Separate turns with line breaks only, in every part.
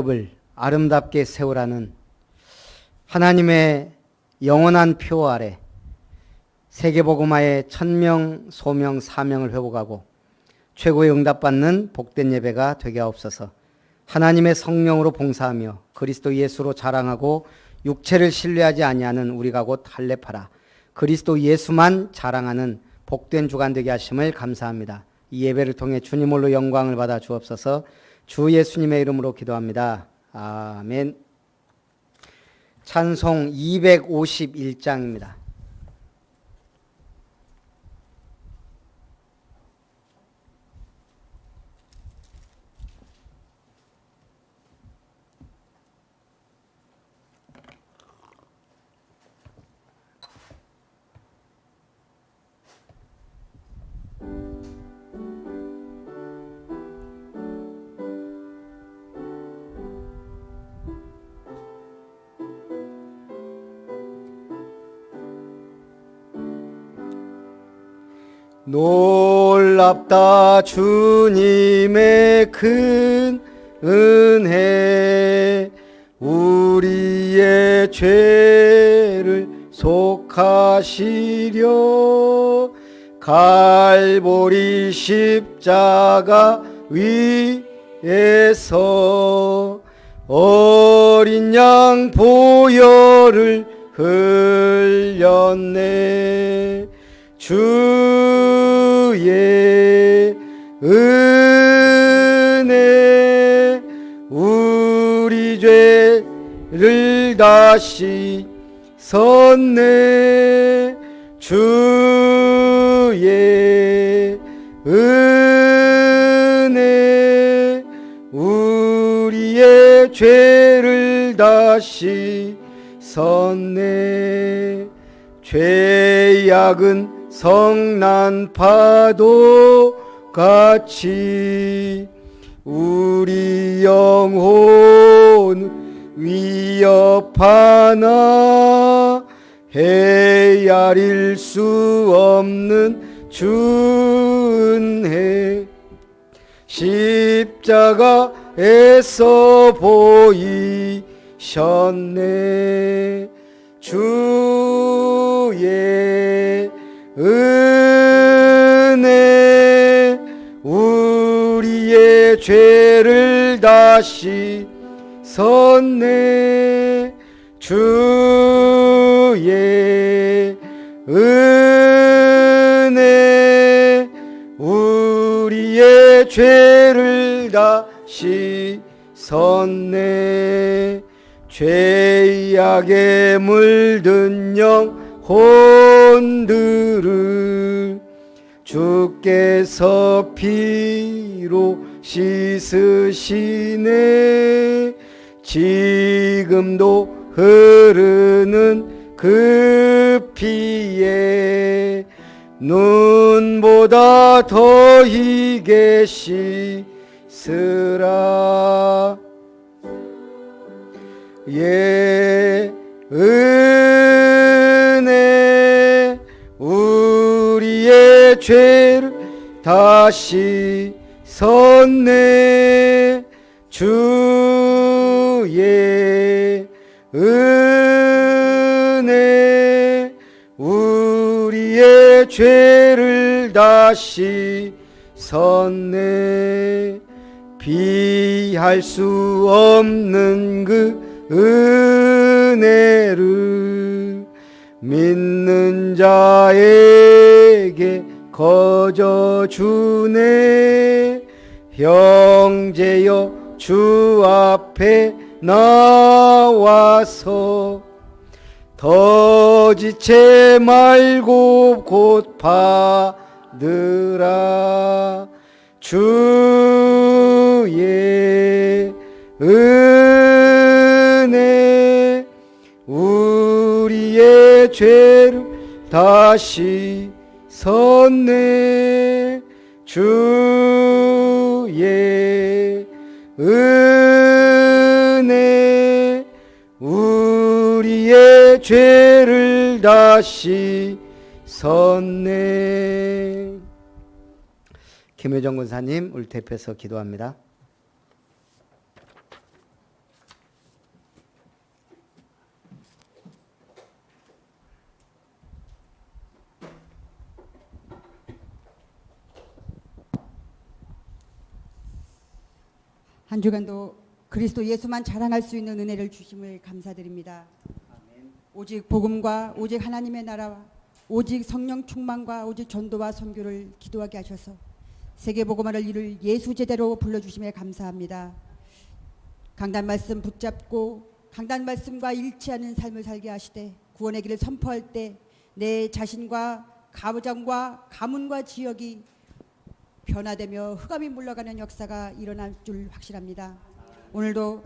을 아름답게 세우라는 하나님의 영원한 표 아래 세계복음화의 천명, 소명, 사명을 회복하고 최고의 응답받는 복된 예배가 되게 하옵소서. 하나님의 성령으로 봉사하며 그리스도 예수로 자랑하고 육체를 신뢰하지 아니하는 우리가 곧 할례파라. 그리스도 예수만 자랑하는 복된 주간 되게 하심을 감사합니다. 이 예배를 통해 주님 홀로 영광을 받아 주옵소서. 주 예수님의 이름으로 기도합니다. 아멘. 찬송 251장입니다. 놀랍다 주님의 큰 은혜, 우리의 죄를 속하시려 갈보리 십자가 위에서 어린 양 보혈을 흘렸네. 주의 은혜 우리 죄를 다시 섰네. 주의 은혜 우리의 죄를 다시 섰네. 죄악은 성난 파도 같이 우리 영혼 위협하나 헤아릴 수 없는 주 은혜 십자가에서 보이셨네. 주의 은혜 우리의 죄를 다시 섰네. 주의 은혜 우리의 죄를 다시 섰네. 죄악에 물든 영혼들을 주께서 피로 씻으시네. 지금도 흐르는 그 피에 눈보다 더 희게 씻으라. 예 은혜 우리의 죄를 다시 섰네. 주의 은혜 우리의 죄를 다시 섰네. 비할 수 없는 그 은혜를 믿는 자에게 거저 주네. 형제여 주 앞에 나와서 더 지체 말고 곧 받으라. 주의 은혜 우리의 죄를 다시 섰네. 주의 은혜 우리의 죄를 다시 섰네. 김효정 권사님 우리 대표해서 기도합니다.
한 주간도 그리스도 예수만 자랑할 수 있는 은혜를 주심을 감사드립니다. 오직 복음과 오직 하나님의 나라와 오직 성령 충만과 오직 전도와 선교를 기도하게 하셔서 세계 복음화를 이룰 예수 제대로 불러주심에 감사합니다. 강단 말씀 붙잡고 강단 말씀과 일치하는 삶을 살게 하시되 구원의 길을 선포할 때 내 자신과 가정과 가문과 지역이 변화되며 흑암이 물러가는 역사가 일어날 줄 확실합니다. 오늘도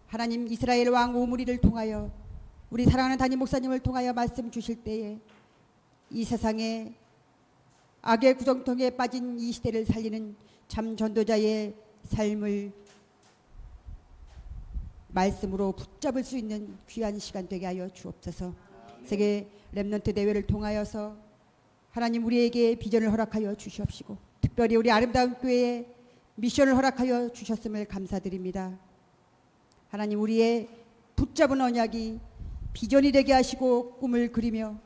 하나님 이스라엘 왕 오므리를 통하여 우리 사랑하는 담임 목사님을 통하여 말씀 주실 때에 이 세상에 악의 구정통에 빠진 이 시대를 살리는 참 전도자의 삶을 말씀으로 붙잡을 수 있는 귀한 시간 되게 하여 주옵소서. 세계 렘넌트 대회를 통하여서 하나님 우리에게 비전을 허락하여 주시옵시고 특별히 우리 아름다운 교회에 미션을 허락하여 주셨음을 감사드립니다. 하나님 우리의 붙잡은 언약이 비전이 되게 하시고 꿈을 그리며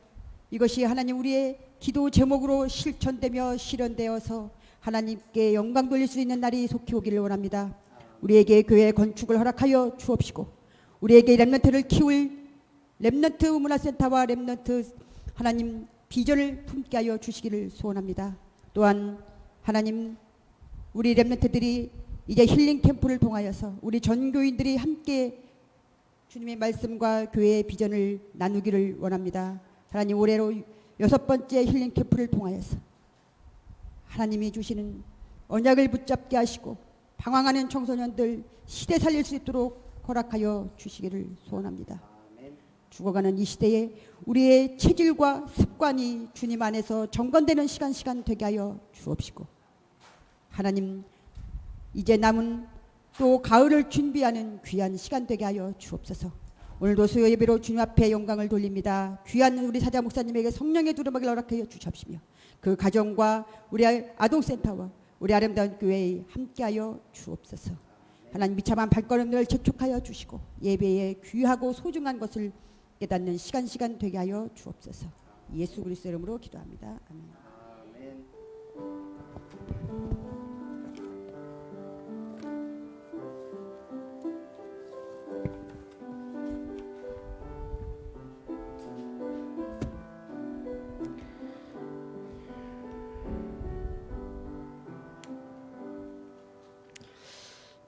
이것이 하나님 우리의 기도 제목으로 실천되며 실현되어서 하나님께 영광 돌릴 수 있는 날이 속히 오기를 원합니다. 우리에게 교회 건축을 허락하여 주옵시고 우리에게 렘넌트를 키울 렘넌트 문화센터와 렘넌트 하나님 비전을 품게 하여 주시기를 소원합니다. 또한 하나님 우리 렘넌트들이 이제 힐링 캠프를 통하여서 우리 전교인들이 함께 주님의 말씀과 교회의 비전을 나누기를 원합니다. 하나님 올해로 6번째 힐링 캠프를 통하여서 하나님이 주시는 언약을 붙잡게 하시고 방황하는 청소년들 시대 살릴 수 있도록 허락하여 주시기를 소원합니다. 죽어가는 이 시대에 우리의 체질과 습관이 주님 안에서 정건되는 시간 되게 하여 주옵시고 하나님 이제 남은 또 가을을 준비하는 귀한 시간 되게 하여 주옵소서. 오늘도 수요 예배로 주님 앞에 영광을 돌립니다. 귀한 우리 사자 목사님에게 성령의 두루마기를 허락하여 주시옵시며 그 가정과 우리 아동센터와 우리 아름다운 교회에 함께하여 주옵소서. 하나님 비참한 발걸음을 재촉하여 주시고 예배에 귀하고 소중한 것을 깨닫는 시간 되게 하여 주옵소서. 예수 그리스도 이름으로 기도합니다. 아멘.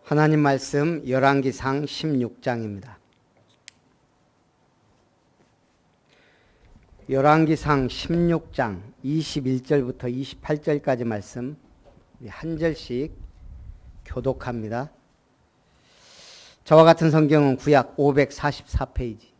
하나님 말씀 열왕기상 16장입니다. 열왕기상 16장 21절부터 28절까지 말씀 한 절씩 교독합니다. 저와 같은 성경은 구약 544페이지.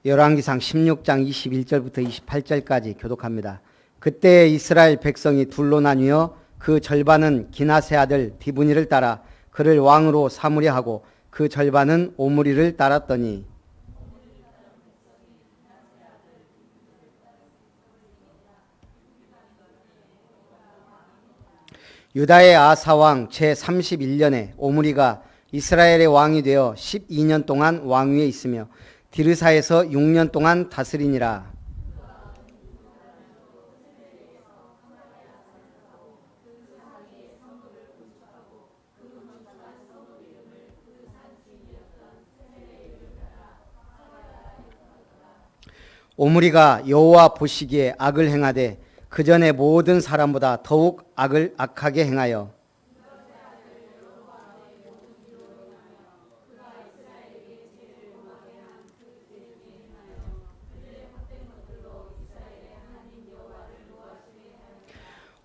열왕기상 16장 21절부터 28절까지 교독합니다. 그때 이스라엘 백성이 둘로 나뉘어 그 절반은 기나세 아들 디브니를 따라 그를 왕으로 삼으려 하고 그 절반은 오므리를 따랐더니 유다의 아사왕 제31년에 오므리가 이스라엘의 왕이 되어 12년 동안 왕위에 있으며 디르사에서 6년 동안 다스리니라. 오므리가 여호와 보시기에 악을 행하되 그 전에 모든 사람보다 더욱 악하게 행하여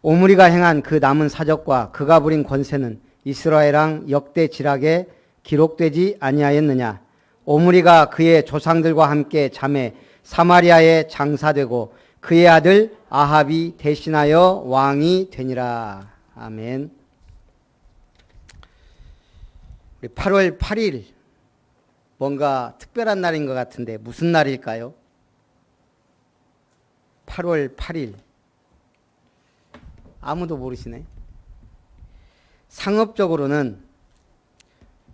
오므리가 행한 그 남은 사적과 그가 부린 권세는 이스라엘 왕 역대 지락에 기록되지 아니하였느냐. 오므리가 그의 조상들과 함께 잠에 사마리아에 장사되고 그의 아들 아합이 대신하여 왕이 되니라. 아멘. 8월 8일 뭔가 특별한 날인 것 같은데 무슨 날일까요? 8월 8일 아무도 모르시네. 상업적으로는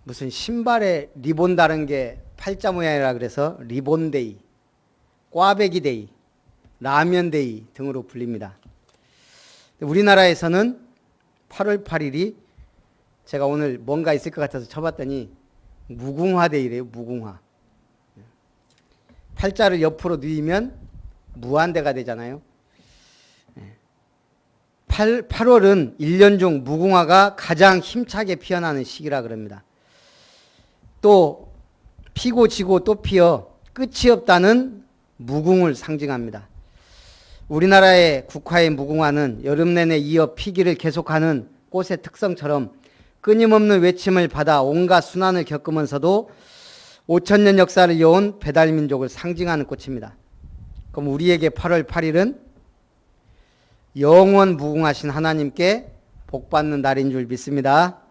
무슨 신발에 리본 다른 게 팔자 모양이라 그래서 리본데이, 꽈배기데이, 라면데이 등으로 불립니다. 우리나라에서는 8월 8일이 제가 오늘 뭔가 있을 것 같아서 쳐봤더니 무궁화데이래요. 무궁화. 팔자를 옆으로 누이면 무한대가 되잖아요. 8월은 1년 중 무궁화가 가장 힘차게 피어나는 시기라 그럽니다. 또 피고 지고 또 피어 끝이 없다는 무궁을 상징합니다. 우리나라의 국화의 무궁화는 여름 내내 이어 피기를 계속하는 꽃의 특성처럼 끊임없는 외침을 받아 온갖 순환을 겪으면서도 5,000년 역사를 이어온 배달민족을 상징하는 꽃입니다. 그럼 우리에게 8월 8일은 영원 무궁하신 하나님께 복받는 날인 줄 믿습니다.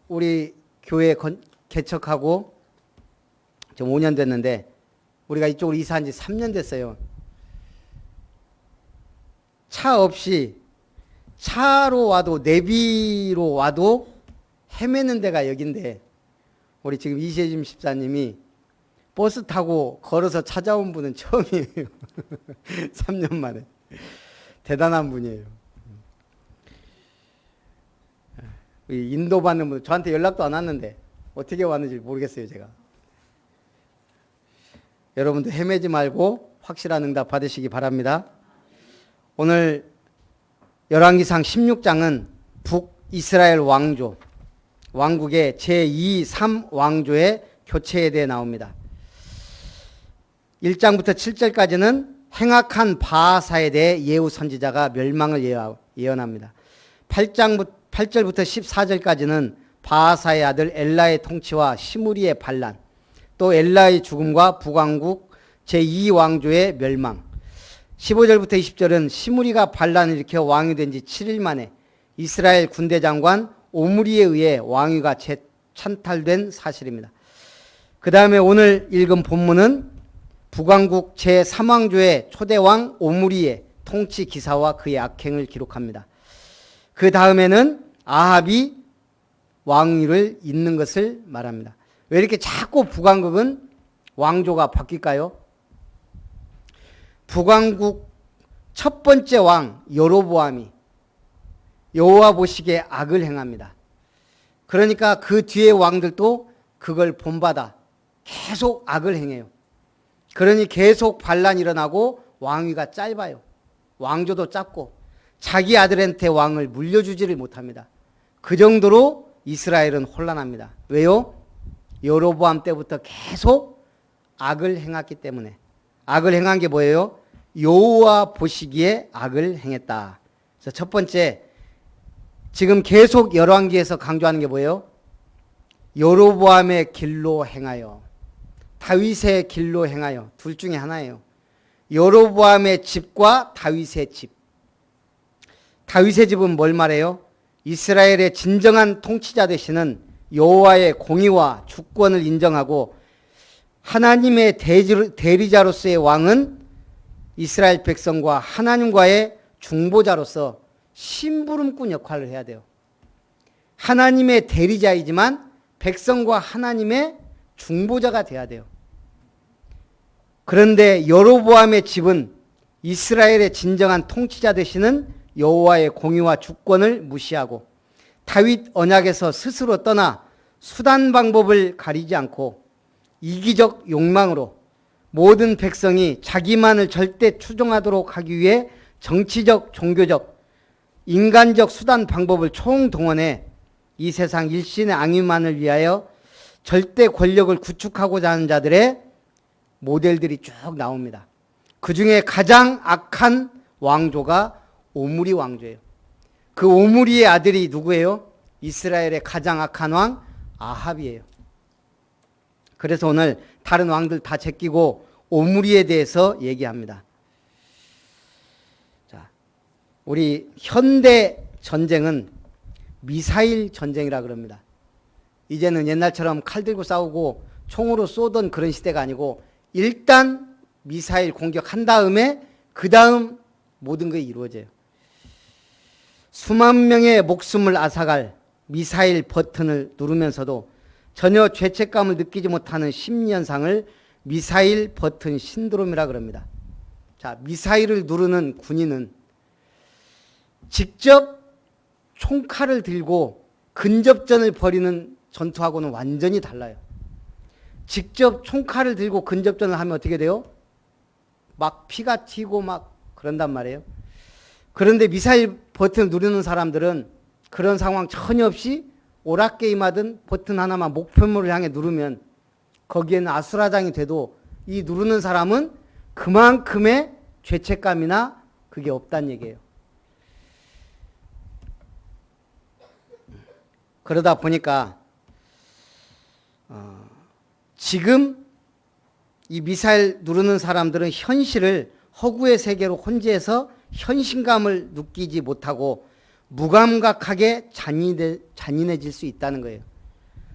우리 교회 개척하고 좀 5년 됐는데 우리가 이쪽으로 이사한 지 3년 됐어요. 차 없이 차로 와도 내비로 와도 헤매는 데가 여긴데 우리 지금 이세진 집사님이 버스 타고 걸어서 찾아온 분은 처음이에요. 3년 만에. 대단한 분이에요. 인도받는 분 저한테 연락도 안 왔는데 어떻게 왔는지 모르겠어요. 제가. 여러분도 헤매지 말고 확실한 응답 받으시기 바랍니다. 오늘 열왕기상 16장은 북이스라엘 왕국의 제2, 3왕조의 교체에 대해 나옵니다. 1장부터 7절까지는 행악한 바하사에 대해 예후 선지자가 멸망을 예언합니다. 8절부터 14절까지는 바하사의 아들 엘라의 통치와 시므리의 반란, 또 엘라의 죽음과 북왕국 제2왕조의 멸망. 15절부터 20절은 시므리가 반란을 일으켜 왕이 된 지 7일 만에 이스라엘 군대 장관 오므리에 의해 왕위가 찬탈된 사실입니다. 그 다음에 오늘 읽은 본문은 북왕국 제3왕조의 초대왕 오므리의 통치 기사와 그의 악행을 기록합니다. 그 다음에는 아합이 왕위를 잇는 것을 말합니다. 왜 이렇게 자꾸 북왕국은 왕조가 바뀔까요? 북왕국 첫 번째 왕 여로보암이 여호와 보시기에 악을 행합니다. 그러니까 그 뒤에 왕들도 그걸 본받아 계속 악을 행해요. 그러니 계속 반란이 일어나고 왕위가 짧아요. 왕조도 짧고 자기 아들한테 왕을 물려주지를 못합니다. 그 정도로 이스라엘은 혼란합니다. 왜요? 여로보암 때부터 계속 악을 행했기 때문에. 악을 행한 게 뭐예요? 여호와 보시기에 악을 행했다. 그래서 첫 번째, 지금 계속 열왕기에서 강조하는 게 뭐예요? 여로보암의 길로 행하여, 다윗의 길로 행하여. 둘 중에 하나예요. 여로보암의 집과 다윗의 집. 다윗의 집은 뭘 말해요? 이스라엘의 진정한 통치자 되시는 여호와의 공의와 주권을 인정하고 하나님의 대리자로서의 왕은 이스라엘 백성과 하나님과의 중보자로서 심부름꾼 역할을 해야 돼요. 하나님의 대리자이지만 백성과 하나님의 중보자가 돼야 돼요. 그런데 여로보암의 집은 이스라엘의 진정한 통치자 되시는 여호와의 공의와 주권을 무시하고 다윗 언약에서 스스로 떠나 수단 방법을 가리지 않고 이기적 욕망으로 모든 백성이 자기만을 절대 추종하도록 하기 위해 정치적, 종교적, 인간적 수단 방법을 총동원해 이 세상 일신의 앙유만을 위하여 절대 권력을 구축하고자 하는 자들의 모델들이 쭉 나옵니다. 그 중에 가장 악한 왕조가 오므리 왕조예요. 그 오므리의 아들이 누구예요? 이스라엘의 가장 악한 왕 아합이에요. 그래서 오늘 다른 왕들 다 제끼고 오므리에 대해서 얘기합니다. 자, 우리 현대 전쟁은 미사일 전쟁이라 그럽니다. 이제는 옛날처럼 칼 들고 싸우고 총으로 쏘던 그런 시대가 아니고 일단 미사일 공격한 다음에 그 다음 모든 것이 이루어져요. 수만 명의 목숨을 앗아갈 미사일 버튼을 누르면서도 전혀 죄책감을 느끼지 못하는 심리현상을 미사일 버튼 신드롬이라 그럽니다. 자, 미사일을 누르는 군인은 직접 총칼을 들고 근접전을 벌이는 전투하고는 완전히 달라요. 직접 총칼을 들고 근접전을 하면 어떻게 돼요? 막 피가 튀고 막 그런단 말이에요. 그런데 미사일 버튼을 누르는 사람들은 그런 상황 전혀 없이 오락게임하든 버튼 하나만 목표물을 향해 누르면 거기에는 아수라장이 돼도 이 누르는 사람은 그만큼의 죄책감이나 그게 없다는 얘기예요. 그러다 보니까 지금 이 미사일 누르는 사람들은 현실을 허구의 세계로 혼재해서 현실감을 느끼지 못하고 무감각하게 잔인해질 수 있다는 거예요.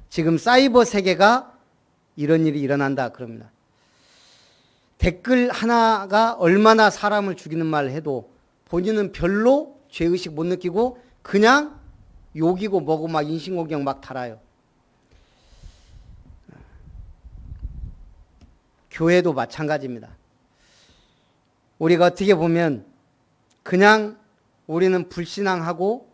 지금 사이버 세계가 이런 일이 일어난다 그럽니다. 댓글 하나가 얼마나 사람을 죽이는 말을 해도 본인은 별로 죄의식 못 느끼고 그냥 욕이고 뭐고 막 인신공격 막 달아요. 교회도 마찬가지입니다. 우리가 어떻게 보면 그냥 우리는 불신앙하고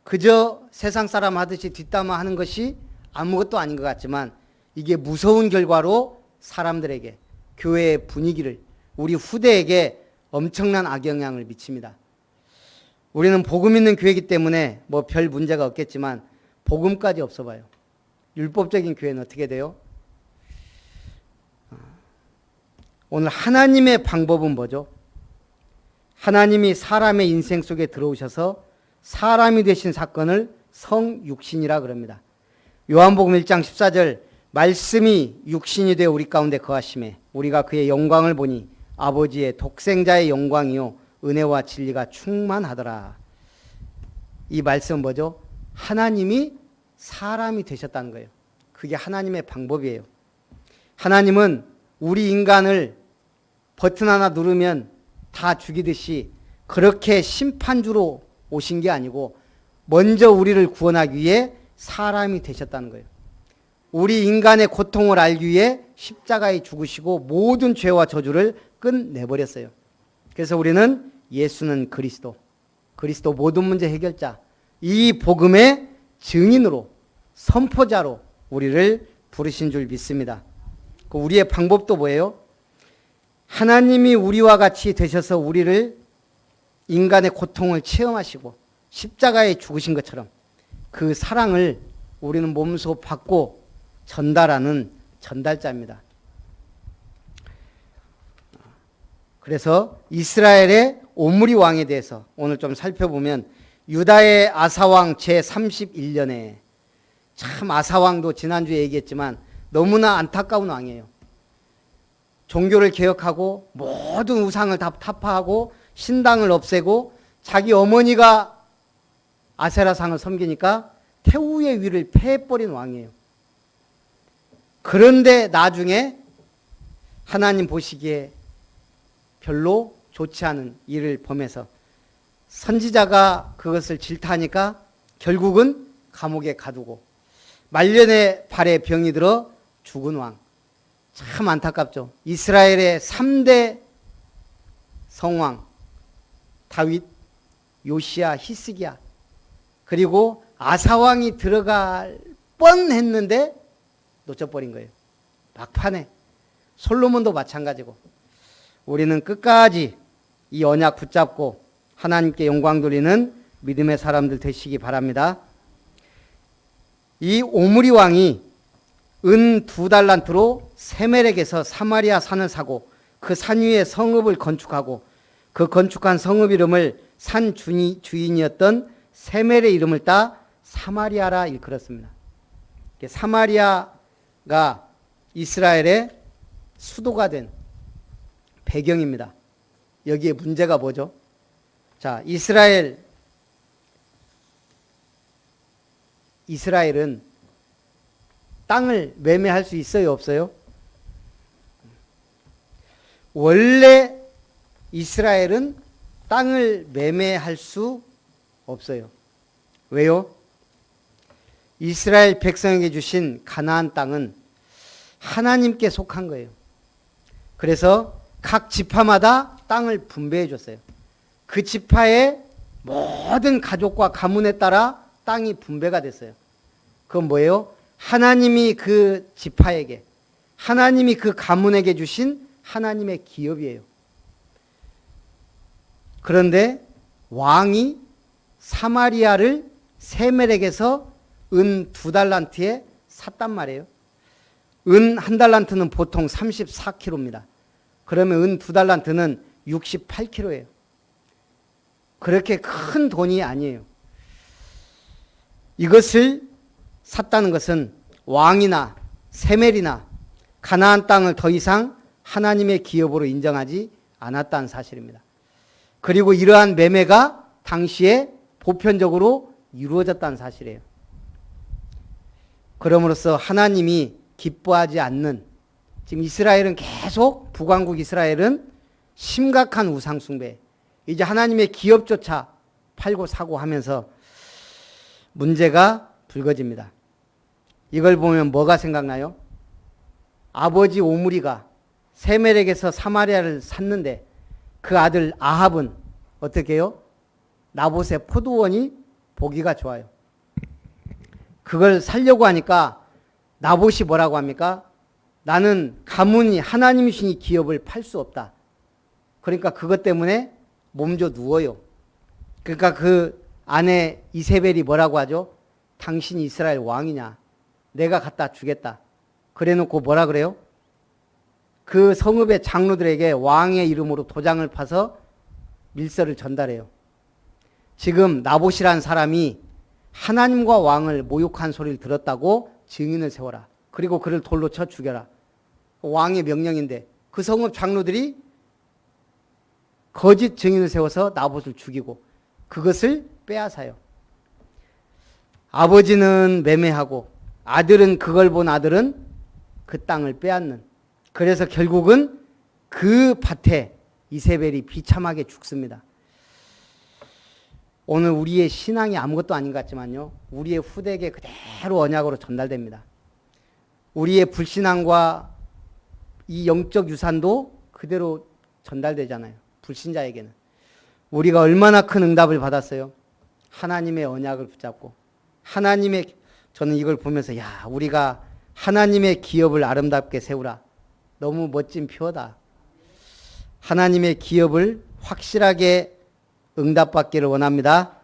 그저 세상 사람 하듯이 뒷담화하는 것이 아무것도 아닌 것 같지만 이게 무서운 결과로 사람들에게 교회의 분위기를 우리 후대에게 엄청난 악영향을 미칩니다. 우리는 복음 있는 교회이기 때문에 뭐 별 문제가 없겠지만 복음까지 없어 봐요. 율법적인 교회는 어떻게 돼요? 오늘 하나님의 방법은 뭐죠? 하나님이 사람의 인생 속에 들어오셔서 사람이 되신 사건을 성육신이라 그럽니다. 요한복음 1장 14절 말씀이 육신이 되어 우리 가운데 거하심에 우리가 그의 영광을 보니 아버지의 독생자의 영광이요 은혜와 진리가 충만하더라. 이 말씀은 뭐죠? 하나님이 사람이 되셨다는 거예요. 그게 하나님의 방법이에요. 하나님은 우리 인간을 버튼 하나 누르면 다 죽이듯이 그렇게 심판주로 오신 게 아니고 먼저 우리를 구원하기 위해 사람이 되셨다는 거예요. 우리 인간의 고통을 알기 위해 십자가에 죽으시고 모든 죄와 저주를 끝내버렸어요. 그래서 우리는 예수는 그리스도 모든 문제 해결자, 이 복음의 증인으로 선포자로 우리를 부르신 줄 믿습니다. 우리의 방법도 뭐예요? 하나님이 우리와 같이 되셔서 우리를 인간의 고통을 체험하시고 십자가에 죽으신 것처럼 그 사랑을 우리는 몸소 받고 전달하는 전달자입니다. 그래서 이스라엘의 오므리 왕에 대해서 오늘 좀 살펴보면 유다의 아사왕 제31년에 참 아사왕도 지난주에 얘기했지만 너무나 안타까운 왕이에요. 종교를 개혁하고 모든 우상을 다 타파하고 신당을 없애고 자기 어머니가 아세라상을 섬기니까 태우의 위를 패해버린 왕이에요. 그런데 나중에 하나님 보시기에 별로 좋지 않은 일을 범해서 선지자가 그것을 질타하니까 결국은 감옥에 가두고 말년에 발에 병이 들어 죽은 왕. 참 안타깝죠. 이스라엘의 3대 성왕 다윗, 요시야, 히스기야 그리고 아사왕이 들어갈 뻔했는데 놓쳐버린 거예요. 막판에. 솔로몬도 마찬가지고 우리는 끝까지 이 언약 붙잡고 하나님께 영광 돌리는 믿음의 사람들 되시기 바랍니다. 이 오므리 왕이 은 2달란트로 세멜에게서 사마리아 산을 사고 그 산 위에 성읍을 건축하고 그 건축한 성읍 이름을 산 주인이었던 세멜의 이름을 따 사마리아라 일컬었습니다. 사마리아가 이스라엘의 수도가 된 배경입니다. 여기에 문제가 뭐죠? 자, 이스라엘은 땅을 매매할 수 있어요, 없어요? 원래 이스라엘은 땅을 매매할 수 없어요. 왜요? 이스라엘 백성에게 주신 가나안 땅은 하나님께 속한 거예요. 그래서 각 지파마다 땅을 분배해 줬어요. 그 지파의 모든 가족과 가문에 따라 땅이 분배가 됐어요. 그건 뭐예요? 하나님이 그 지파에게, 하나님이 그 가문에게 주신 하나님의 기업이에요. 그런데 왕이 사마리아를 세멜에게서 은 2달란트에 샀단 말이에요. 은 1달란트는 보통 34kg입니다. 그러면 은 2달란트는 68kg예요. 그렇게 큰 돈이 아니에요. 이것을 샀다는 것은 왕이나 세멜이나 가나안 땅을 더 이상 하나님의 기업으로 인정하지 않았다는 사실입니다. 그리고 이러한 매매가 당시에 보편적으로 이루어졌다는 사실이에요. 그럼으로써 하나님이 기뻐하지 않는, 지금 이스라엘은 계속, 북왕국 이스라엘은 심각한 우상숭배, 이제 하나님의 기업조차 팔고 사고 하면서 문제가 불거집니다. 이걸 보면 뭐가 생각나요? 아버지 오므리가 세멜에게서 사마리아를 샀는데 그 아들 아합은 어떻게 해요? 나봇의 포도원이 보기가 좋아요. 그걸 살려고 하니까 나봇이 뭐라고 합니까? 나는 가문이 하나님이신 이 기업을 팔 수 없다. 그러니까 그것 때문에 몸져 누워요. 그러니까 그 아내 이세벨이 뭐라고 하죠? 당신이 이스라엘 왕이냐? 내가 갖다 주겠다. 그래 놓고 뭐라 그래요? 그 성읍의 장로들에게 왕의 이름으로 도장을 파서 밀서를 전달해요. 지금 나봇이라는 사람이 하나님과 왕을 모욕한 소리를 들었다고 증인을 세워라. 그리고 그를 돌로 쳐 죽여라. 왕의 명령인데 그 성읍 장로들이 거짓 증인을 세워서 나봇을 죽이고 그것을 빼앗아요. 아버지는 매매하고 아들은, 그걸 본 아들은 그 땅을 빼앗는, 그래서 결국은 그 밭에 이세벨이 비참하게 죽습니다. 오늘 우리의 신앙이 아무것도 아닌 것 같지만요, 우리의 후대에게 그대로 언약으로 전달됩니다. 우리의 불신앙과 이 영적 유산도 그대로 전달되잖아요. 불신자에게는. 우리가 얼마나 큰 응답을 받았어요. 하나님의 언약을 붙잡고 하나님의, 저는 이걸 보면서 야, 우리가 하나님의 기업을 아름답게 세우라. 너무 멋진 표어다. 하나님의 기업을 확실하게 응답받기를 원합니다.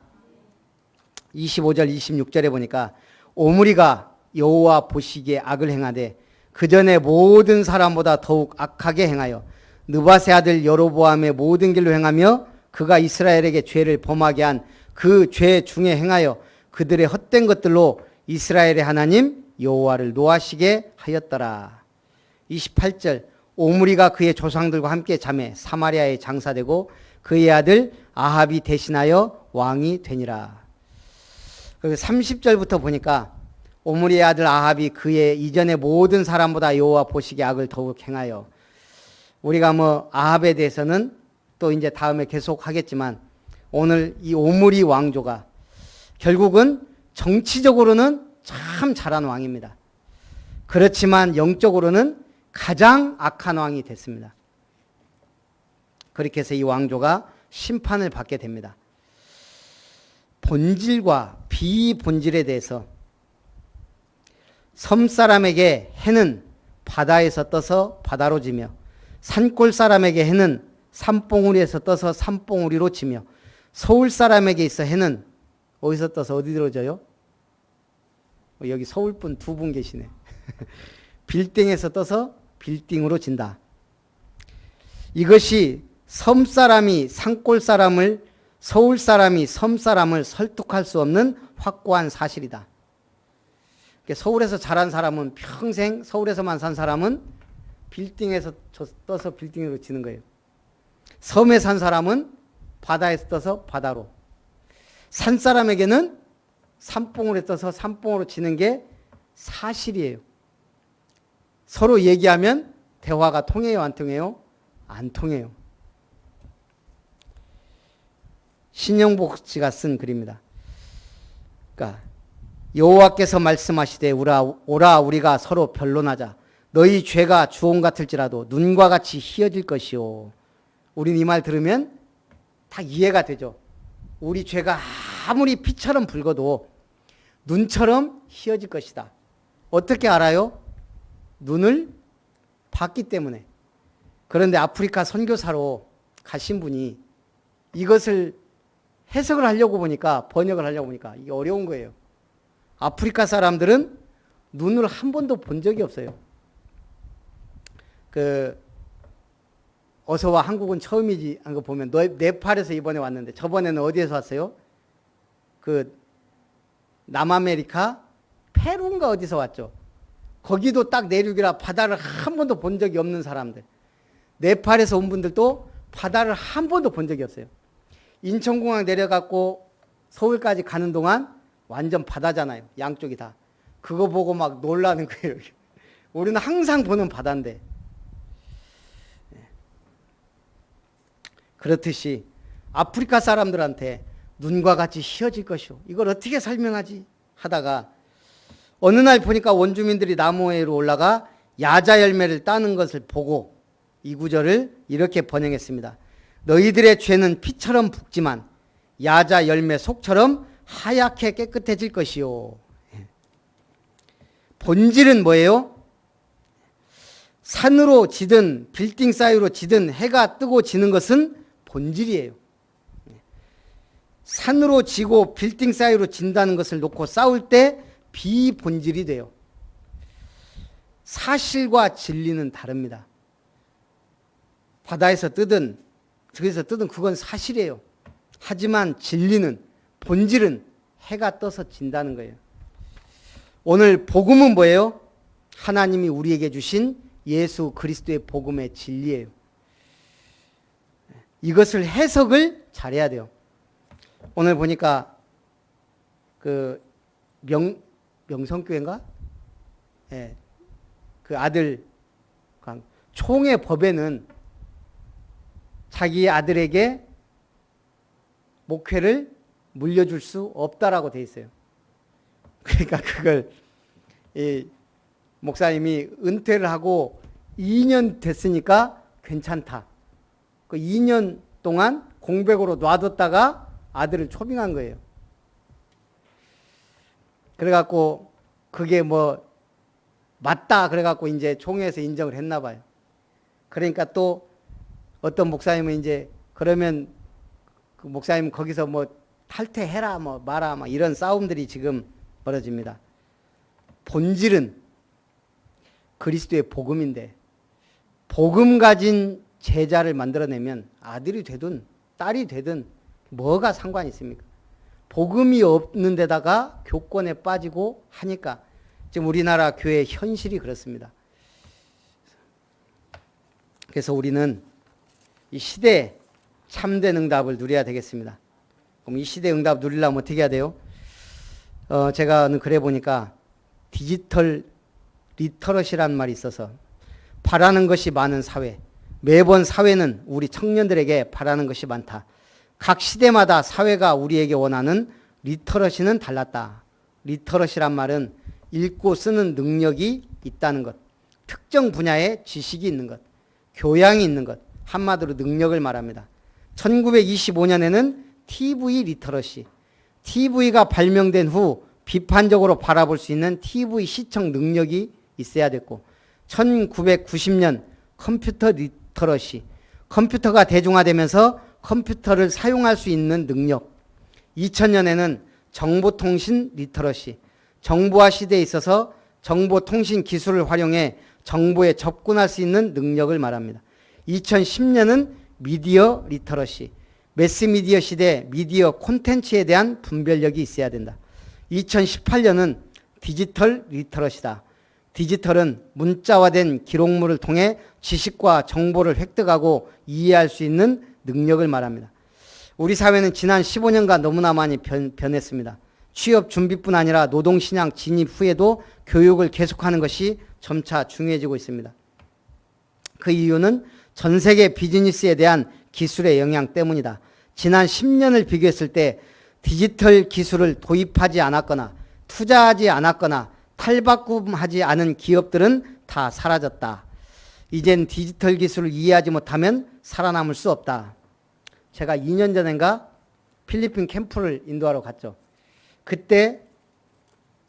25절 26절에 보니까 오므리가 여호와 보시기에 악을 행하되 그 전에 모든 사람보다 더욱 악하게 행하여 느밧의 아들 여로보암의 모든 길로 행하며 그가 이스라엘에게 죄를 범하게 한 그 죄 중에 행하여 그들의 헛된 것들로 이스라엘의 하나님 여호와를 노하시게 하였더라. 28절 오므리가 그의 조상들과 함께 잠에 사마리아에 장사되고 그의 아들 아합이 대신하여 왕이 되니라. 30절부터 보니까 오므리의 아들 아합이 그의 이전의 모든 사람보다 여호와 보시기에 악을 더욱 행하여, 우리가 뭐 아합에 대해서는 또 이제 다음에 계속 하겠지만 오늘 이 오므리 왕조가 결국은 정치적으로는 참 잘한 왕입니다. 그렇지만 영적으로는 가장 악한 왕이 됐습니다. 그렇게 해서 이 왕조가 심판을 받게 됩니다. 본질과 비본질에 대해서 섬 사람에게 해는 바다에서 떠서 바다로 지며 산골 사람에게 해는 산봉우리에서 떠서 산봉우리로 지며 서울 사람에게 있어 해는 어디서 떠서 어디로 져요? 여기 서울분 2분 계시네. 빌딩에서 떠서 빌딩으로 진다. 이것이 섬 사람이 산골 사람을, 서울 사람이 섬 사람을 설득할 수 없는 확고한 사실이다. 서울에서 자란 사람은 평생 서울에서만 산 사람은 빌딩에서 떠서 빌딩으로 지는 거예요. 섬에 산 사람은 바다에서 떠서 바다로. 산 사람에게는 산봉우리에 떠서 산봉으로 지는 게 사실이에요. 서로 얘기하면 대화가 통해요, 안 통해요? 안 통해요. 신영복 씨가 쓴 글입니다. 그러니까 여호와께서 말씀하시되 오라 우리가 서로 변론하자. 너희 죄가 주홍 같을지라도 눈과 같이 희어질 것이요. 우린 이 말 들으면 다 이해가 되죠. 우리 죄가 아무리 피처럼 붉어도 눈처럼 희어질 것이다. 어떻게 알아요? 눈을 봤기 때문에. 그런데 아프리카 선교사로 가신 분이 이것을 해석을 하려고 보니까, 번역을 하려고 보니까 이게 어려운 거예요. 아프리카 사람들은 눈을 한 번도 본 적이 없어요. 어서와 한국은 처음이지 한 거 보면 네팔에서 이번에 왔는데, 저번에는 어디에서 왔어요? 남아메리카 페루인가 어디서 왔죠. 거기도 딱 내륙이라 바다를 한 번도 본 적이 없는 사람들. 네팔에서 온 분들도 바다를 한 번도 본 적이 없어요. 인천공항 내려갖고 서울까지 가는 동안 완전 바다잖아요. 양쪽이 다. 그거 보고 막 놀라는 거예요. 우리는 항상 보는 바다인데. 그렇듯이 아프리카 사람들한테 눈과 같이 희어질 것이오. 이걸 어떻게 설명하지? 하다가 어느 날 보니까 원주민들이 나무 위로 올라가 야자 열매를 따는 것을 보고 이 구절을 이렇게 번역했습니다. 너희들의 죄는 피처럼 붉지만 야자 열매 속처럼 하얗게 깨끗해질 것이요. 본질은 뭐예요? 산으로 지든 빌딩 사이로 지든 해가 뜨고 지는 것은 본질이에요. 산으로 지고 빌딩 사이로 진다는 것을 놓고 싸울 때 비본질이 돼요. 사실과 진리는 다릅니다. 바다에서 뜨든 저기서 뜨든 그건 사실이에요. 하지만 진리는, 본질은 해가 떠서 진다는 거예요. 오늘 복음은 뭐예요? 하나님이 우리에게 주신 예수 그리스도의 복음의 진리예요. 이것을 해석을 잘해야 돼요. 오늘 보니까 명성교회인가? 예, 그 아들 총회 법에는 자기 아들에게 목회를 물려줄 수 없다라고 돼 있어요. 그러니까 그걸 목사님이 은퇴를 하고 2년 됐으니까 괜찮다. 그 2년 동안 공백으로 놔뒀다가 아들을 초빙한 거예요. 그래갖고 그게 뭐 맞다 그래갖고 이제 총회에서 인정을 했나 봐요. 그러니까 또 어떤 목사님은 이제 그러면 그 목사님 거기서 뭐 탈퇴해라 뭐 마라 막 이런 싸움들이 지금 벌어집니다. 본질은 그리스도의 복음인데 복음 가진 제자를 만들어내면 아들이 되든 딸이 되든 뭐가 상관이 있습니까? 복음이 없는 데다가 교권에 빠지고 하니까 지금 우리나라 교회의 현실이 그렇습니다. 그래서 우리는 이 시대에 참된 응답을 누려야 되겠습니다. 그럼 이 시대 응답 누리려면 어떻게 해야 돼요? 제가 그래 보니까 디지털 리터러시라는 말이 있어서 바라는 것이 많은 사회, 매번 사회는 우리 청년들에게 바라는 것이 많다. 각 시대마다 사회가 우리에게 원하는 리터러시는 달랐다. 리터러시란 말은 읽고 쓰는 능력이 있다는 것, 특정 분야의 지식이 있는 것, 교양이 있는 것, 한마디로 능력을 말합니다. 1925년에는 TV 리터러시, TV가 발명된 후 비판적으로 바라볼 수 있는 TV 시청 능력이 있어야 됐고, 1990년 컴퓨터 리터러시, 컴퓨터가 대중화되면서 컴퓨터를 사용할 수 있는 능력, 2000년에는 정보통신 리터러시, 정보화 시대에 있어서 정보통신 기술을 활용해 정보에 접근할 수 있는 능력을 말합니다. 2010년은 미디어 리터러시, 매스미디어 시대 미디어 콘텐츠에 대한 분별력이 있어야 된다. 2018년은 디지털 리터러시다. 디지털은 문자화된 기록물을 통해 지식과 정보를 획득하고 이해할 수 있는 능력을 말합니다. 우리 사회는 지난 15년간 너무나 많이 변했습니다. 취업 준비뿐 아니라 노동시장 진입 후에도 교육을 계속하는 것이 점차 중요해지고 있습니다. 그 이유는 전 세계 비즈니스에 대한 기술의 영향 때문이다. 지난 10년을 비교했을 때 디지털 기술을 도입하지 않았거나 투자하지 않았거나 탈바꿈하지 않은 기업들은 다 사라졌다. 이젠 디지털 기술을 이해하지 못하면 살아남을 수 없다. 제가 2년 전인가 필리핀 캠프를 인도하러 갔죠. 그때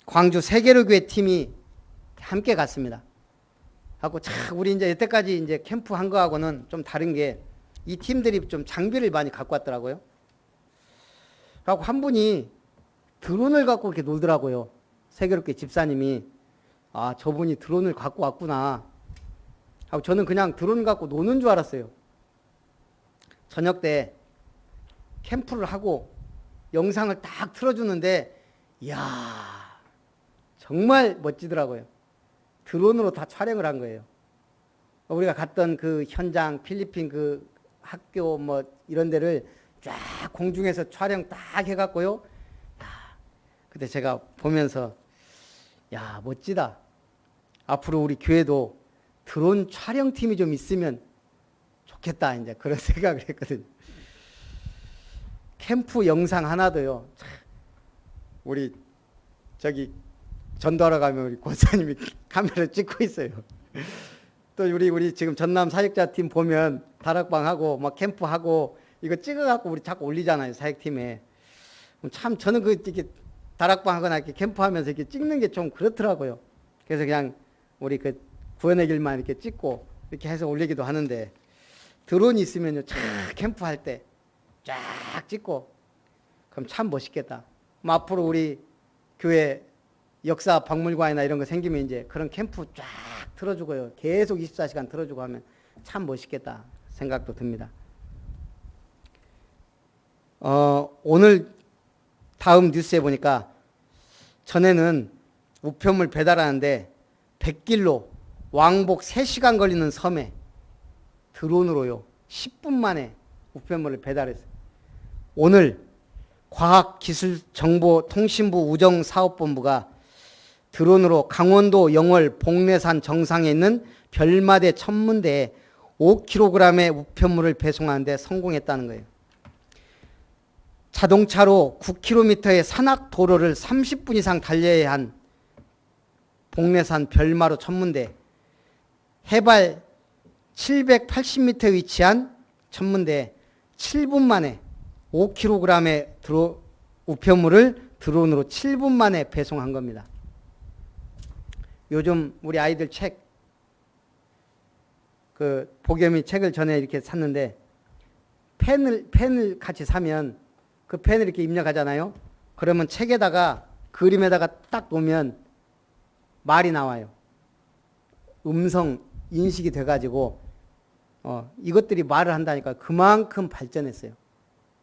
광주 세계로교회 팀이 함께 갔습니다. 하고 우리 이제 여태까지 이제 캠프 한 거하고는 좀 다른 게 이 팀들이 좀 장비를 많이 갖고 왔더라고요. 하고 한 분이 드론을 갖고 이렇게 놀더라고요. 세계로교회 집사님이. 아, 저분이 드론을 갖고 왔구나. 하고 저는 그냥 드론 갖고 노는 줄 알았어요. 저녁 때 캠프를 하고 영상을 딱 틀어주는데, 이야, 정말 멋지더라고요. 드론으로 다 촬영을 한 거예요. 우리가 갔던 그 현장, 필리핀 그 학교 뭐 이런 데를 쫙 공중에서 촬영 딱 해갖고요. 그때 제가 보면서, 야, 멋지다. 앞으로 우리 교회도 드론 촬영팀이 좀 있으면 좋겠다. 이제 그런 생각을 했거든요. 캠프 영상 하나도요. 우리 저기 전도하러 가면 우리 권사님이 카메라 찍고 있어요. 또 우리 지금 전남 사역자 팀 보면 다락방하고 막 캠프하고 이거 찍어갖고 우리 자꾸 올리잖아요. 사역팀에. 참 저는 그 이렇게 다락방하거나 이렇게 캠프하면서 이렇게 찍는 게 좀 그렇더라고요. 그래서 그냥 우리 그 구원의 길만 이렇게 찍고 이렇게 해서 올리기도 하는데, 드론이 있으면요, 쫙 캠프할 때 쫙 찍고 그럼 참 멋있겠다. 앞으로 우리 교회 역사 박물관이나 이런 거 생기면 이제 그런 캠프 쫙 틀어주고요. 계속 24시간 틀어주고 하면 참 멋있겠다 생각도 듭니다. 오늘 다음 뉴스에 보니까 전에는 우편물 배달하는데 백길로 왕복 3시간 걸리는 섬에 드론으로요 10분 만에 우편물을 배달했어요. 오늘 과학기술정보통신부 우정사업본부가 드론으로 강원도 영월 복례산 정상에 있는 별마대 천문대에 5kg의 우편물을 배송하는 데 성공했다는 거예요. 자동차로 9km의 산악도로를 30분 이상 달려야 한 복례산 별마로 천문대, 해발 780m에 위치한 천문대에 7분 만에 5kg의 우편물을 드론으로 7분 만에 배송한 겁니다. 요즘 우리 아이들 책, 그 복염이 책을 전에 이렇게 샀는데 펜을 같이 사면 그 펜을 이렇게 입력하잖아요. 그러면 책에다가 그림에다가 딱 놓으면 말이 나와요. 음성 인식이 돼가지고 이것들이 말을 한다니까 그만큼 발전했어요.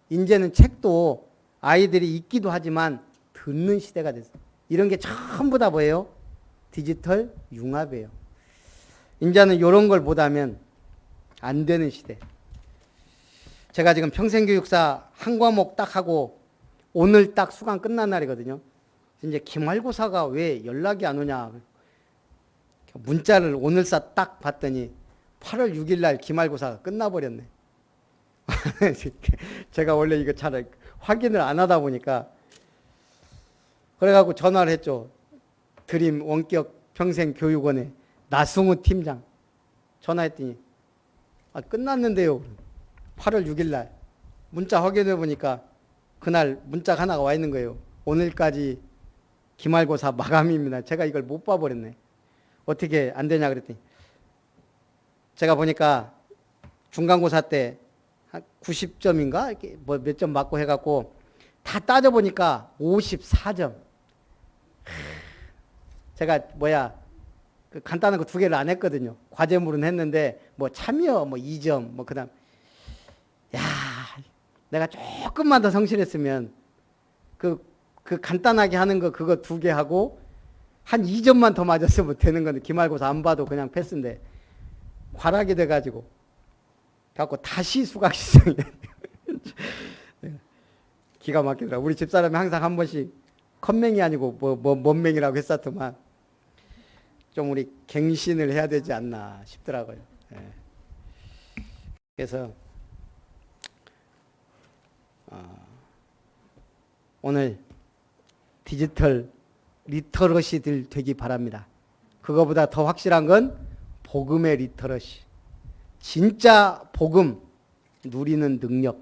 이제는 책도 아이들이 읽기도 하지만 듣는 시대가 됐어요. 이런 게 전부 다 뭐예요? 디지털 융합이에요. 이제는 이런 걸 못하면 안 되는 시대. 제가 지금 평생교육사 한 과목 딱 하고 오늘 딱 수강 끝난 날이거든요. 이제 기말고사가 왜 연락이 안 오냐. 문자를 오늘사 딱 봤더니 8월 6일 날 기말고사가 끝나버렸네. 제가 원래 이거 잘 확인을 안 하다 보니까 그래갖고 전화를 했죠. 드림 원격 평생교육원에 나승우 팀장 전화했더니 끝났는데요. 8월 6일 날 문자 확인해 보니까 그날 문자가 하나가 와 있는 거예요. 오늘까지 기말고사 마감입니다. 제가 이걸 못 봐버렸네. 어떻게 안 되냐 그랬더니 제가 보니까 중간고사 때 한 90점인가 이렇게 뭐 몇 점 맞고 해갖고 다 따져보니까 54점. 제가 그 간단한 거 2개를 안 했거든요. 과제물은 했는데 뭐 참여 뭐 2점 뭐 그다음 야 내가 조금만 더 성실했으면 그 간단하게 하는 거 그거 2개 하고 한 2점만 더 맞았으면 되는 건데 기말고사 안 봐도 그냥 패스인데 과락이 돼가지고 갖고 다시 수강 신청이 기가 막히더라. 우리 집사람이 항상 한 번씩 컷맹이 아니고 뭔맹이라고 했었더만 좀 우리 갱신을 해야 되지 않나 싶더라고요. 예. 그래서 오늘 디지털 리터러시들 되기 바랍니다. 그거보다 더 확실한 건 복음의 리터러시. 진짜 복음 누리는 능력.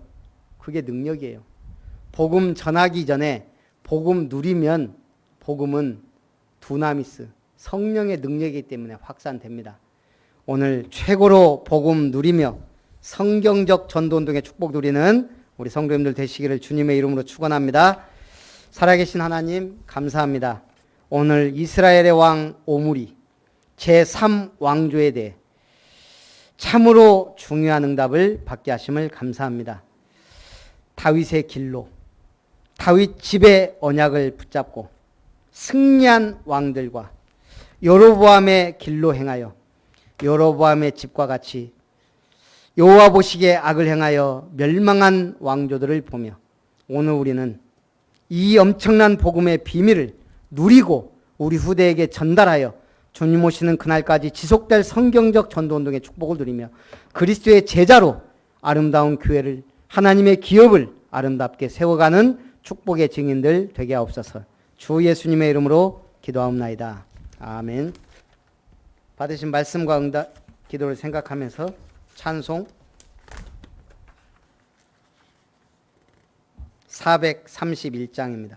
그게 능력이에요. 복음 전하기 전에 복음 누리면 복음은 두나미스, 성령의 능력이기 때문에 확산됩니다. 오늘 최고로 복음 누리며 성경적 전도운동의 축복 누리는 우리 성도님들 되시기를 주님의 이름으로 축원합니다. 살아계신 하나님 감사합니다. 오늘 이스라엘의 왕 오므리 제3왕조에 대해 참으로 중요한 응답을 받게 하심을 감사합니다. 다윗의 길로 다윗 집의 언약을 붙잡고 승리한 왕들과 여로보암의 길로 행하여 여로보암의 집과 같이 여호와 보시기에 악을 행하여 멸망한 왕조들을 보며 오늘 우리는 이 엄청난 복음의 비밀을 누리고 우리 후대에게 전달하여 주님 오시는 그날까지 지속될 성경적 전도운동의 축복을 누리며 그리스도의 제자로 아름다운 교회를 하나님의 기업을 아름답게 세워가는 축복의 증인들 되게 하옵소서. 주 예수님의 이름으로 기도하옵나이다. 아멘. 받으신 말씀과 응답 기도를 생각하면서 찬송 431장입니다.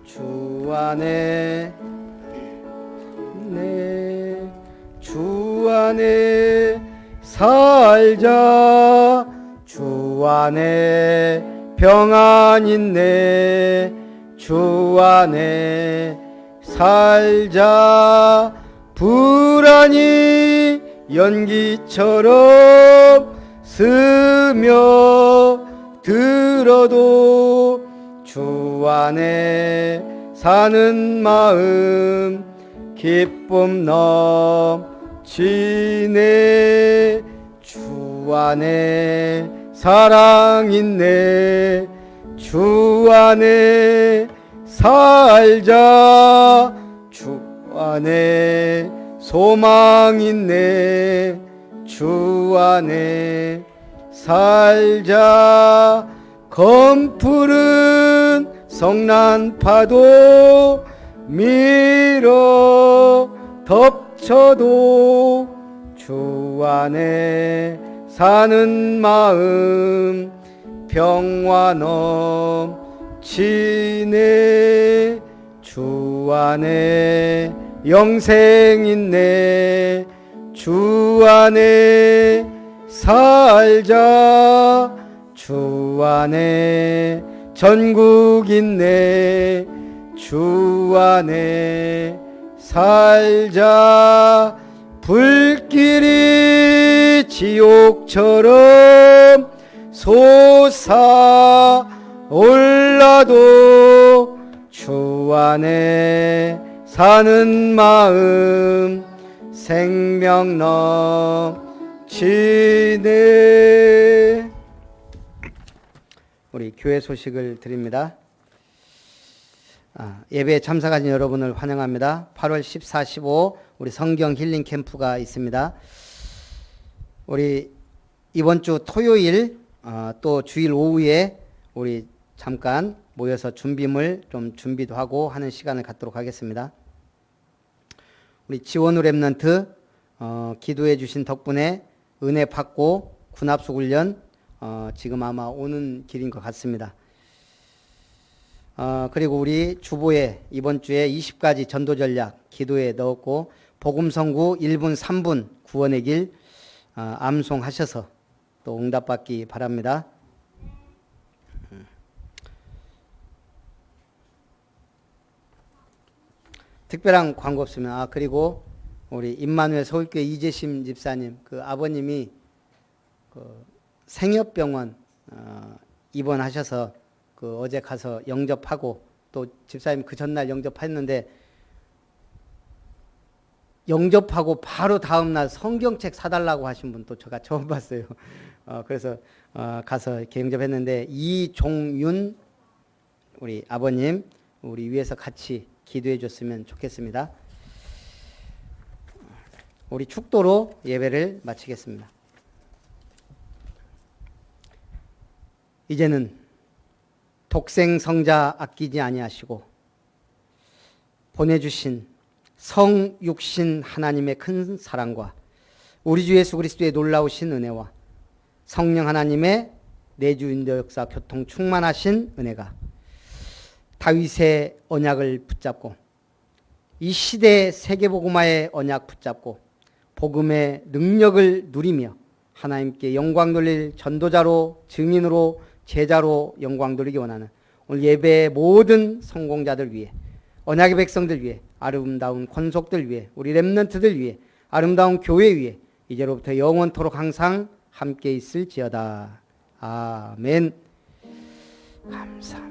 주 안에 주 안에 살자. 주 안에 평안 있네. 주 안에 살자. 불안이 연기처럼 스며들어도 주 안에 사는 마음 기쁨 넘치네. 주 안에 사랑 있네. 주 안에 살자. 주 안에 소망 있네. 주 안에 살자. 검푸른 성난파도 밀어 덮쳐도 주 안에 사는 마음 평화 넘치네. 주 안에 영생 있네. 주 안에 살자. 주 안에 전국 있네. 주 안에 살자. 불길이 지옥처럼 솟아올라도 주 안에 사는 마음 생명 넘치네. 우리 교회 소식을 드립니다. 예배에 참석하신 여러분을 환영합니다. 8월 14, 15 우리 성경 힐링 캠프가 있습니다. 우리 이번 주 토요일 또 주일 오후에 우리 잠깐 모여서 준비물 좀 준비도 하고 하는 시간을 갖도록 하겠습니다. 우리 지원우 랩런트 기도해 주신 덕분에 은혜 받고 군합숙 훈련 지금 아마 오는 길인 것 같습니다. 그리고 우리 주보에 이번 주에 20가지 전도 전략 기도에 넣었고 복음성구 1분 3분 구원의 길 암송하셔서 또 응답받기 바랍니다. 특별한 광고 없으면 그리고 우리 임마누엘 서울교회 이재심 집사님 그 아버님이 그 생협병원 입원하셔서 그 어제 가서 영접하고 또 집사님 그 전날 영접했는데 영접하고 바로 다음날 성경책 사달라고 하신 분도 제가 처음 봤어요. 그래서 가서 이렇게 영접했는데 이종윤 우리 아버님 우리 위해서 같이 기도해 줬으면 좋겠습니다. 우리 축도로 예배를 마치겠습니다. 이제는 독생 성자 아끼지 아니하시고 보내주신 성육신 하나님의 큰 사랑과 우리 주 예수 그리스도의 놀라우신 은혜와 성령 하나님의 내주인도 역사 교통 충만하신 은혜가 다윗의 언약을 붙잡고 이 시대의 세계복음화의 언약 붙잡고 복음의 능력을 누리며 하나님께 영광 돌릴 전도자로 증인으로 제자로 영광 돌리기 원하는 오늘 예배의 모든 성공자들 위해 언약의 백성들 위해 아름다운 권속들 위해 우리 렘넌트들 위해 아름다운 교회 위해 이제로부터 영원토록 항상 함께 있을지어다. 아멘. 감사합니다.